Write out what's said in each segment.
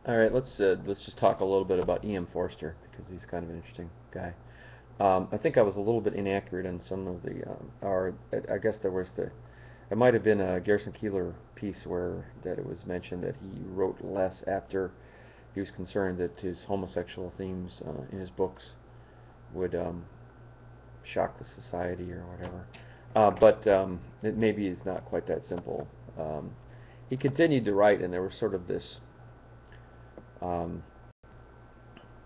All right, let's just talk a little bit about E.M. Forster because he's kind of an interesting guy. I think I was a little bit inaccurate in some of the, or I guess there was it might have been a Garrison Keillor piece where that it was mentioned that he wrote less after he was concerned that his homosexual themes in his books would shock the society or whatever. But it maybe it's not quite that simple. Um, he continued to write, and there was sort of um,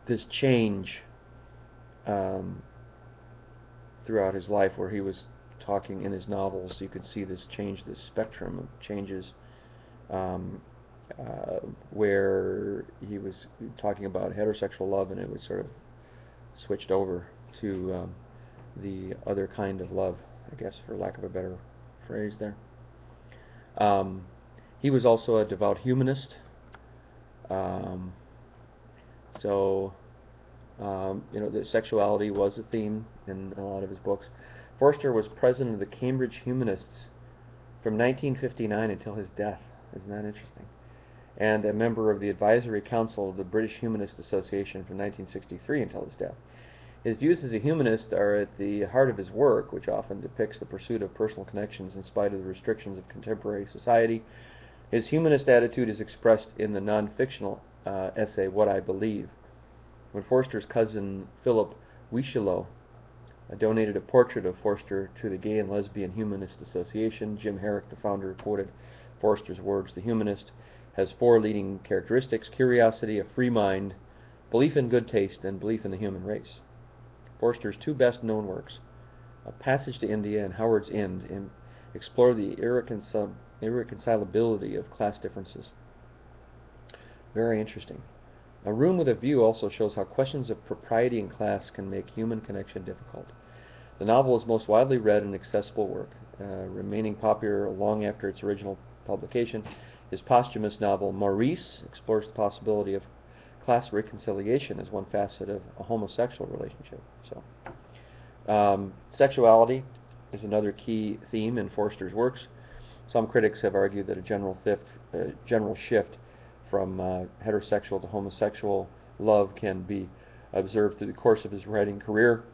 this change um, throughout his life where he was talking in his novels. You could see this change, this spectrum of changes, um, where he was talking about heterosexual love, and it was sort of switched over to the other kind of love, I guess, for lack of a better phrase there. Um, he was also a devout humanist. Um, so that sexuality was a theme in a lot of his books. Forster was president of the Cambridge Humanists from 1959 until his death. Isn't that interesting? And a member of the Advisory Council of the British Humanist Association from 1963 until his death. His views as a humanist are at the heart of his work, which often depicts the pursuit of personal connections in spite of the restrictions of contemporary society. His humanist attitude is expressed in the non-fictional essay What I Believe. When Forster's cousin Philip Wieschelo donated a portrait of Forster to the Gay and Lesbian Humanist Association, Jim Herrick, the founder, quoted Forster's words: "The humanist has four leading characteristics: curiosity, a free mind, belief in good taste, and belief in the human race." Forster's two best-known works, A Passage to India and Howard's End, explore the irreconcilability of class differences. Very interesting. A Room with a View also shows how questions of propriety and class can make human connection difficult. The novel is most widely read and accessible work, remaining popular long after its original publication. His posthumous novel Maurice explores the possibility of class reconciliation as one facet of a homosexual relationship. Sexuality is another key theme in Forster's works. Some critics have argued that a general shift from heterosexual to homosexual love can be observed through the course of his writing career.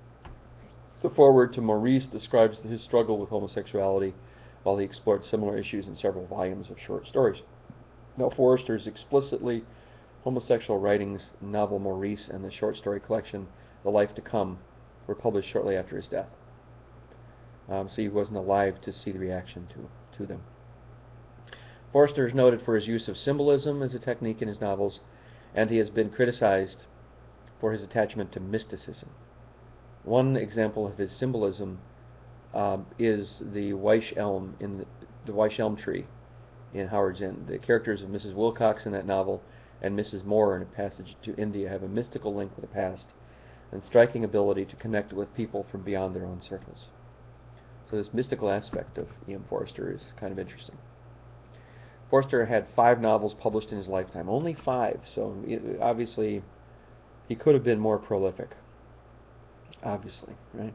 The foreword to Maurice describes his struggle with homosexuality, while he explored similar issues in several volumes of short stories. Now, Forster's explicitly homosexual writings, novel Maurice, and the short story collection The Life to Come were published shortly after his death. So he wasn't alive to see the reaction to them. Forster is noted for his use of symbolism as a technique in his novels, and he has been criticized for his attachment to mysticism. One example of his symbolism is the wych elm in the wych elm tree in Howard's End. The characters of Mrs. Wilcox in that novel and Mrs. Moore in A Passage to India have a mystical link with the past and striking ability to connect with people from beyond their own circles. So this mystical aspect of E.M. Forster is kind of interesting. Forster had 5 novels published in his lifetime, only 5, so obviously he could have been more prolific, obviously, right?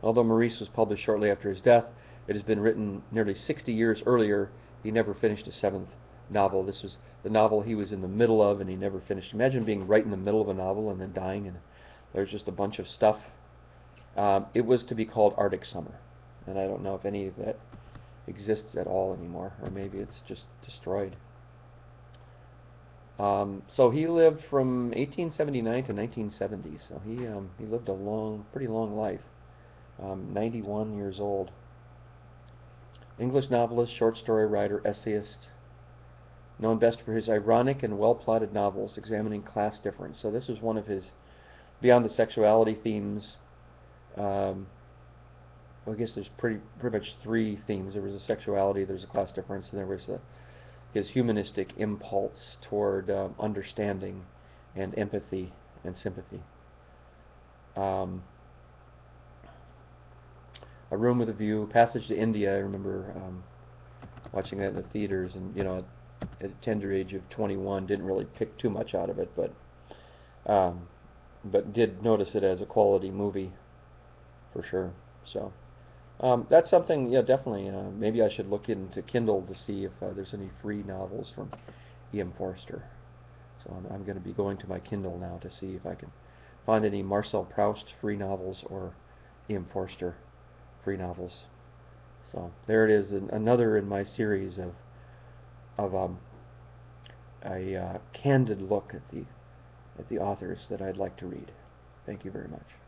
Although Maurice was published shortly after his death, it has been written nearly 60 years earlier. He never finished a 7th novel. This was the novel he was in the middle of, and he never finished. Imagine being right in the middle of a novel and then dying, and there's just a bunch of stuff. It was to be called Arctic Summer, and I don't know if any of that exists at all anymore, or maybe it's just destroyed. So he lived from 1879 to 1970, so he lived a pretty long life. 91 years old. English novelist, short story writer, essayist, known best for his ironic and well-plotted novels examining class difference. So this was one of his, beyond the sexuality themes. Well, I guess there's pretty much 3 themes. There was a sexuality, there's a class difference, and there was his humanistic impulse toward understanding and empathy and sympathy. A Room with a View, Passage to India. I remember watching that in the theaters, and at a tender age of 21, didn't really pick too much out of it, but did notice it as a quality movie for sure. So that's something, yeah, definitely. Maybe I should look into Kindle to see if there's any free novels from E.M. Forster. So I'm going to be going to my Kindle now to see if I can find any Marcel Proust free novels or E.M. Forster free novels. So there it is, another in my series of a candid look at the authors that I'd like to read. Thank you very much.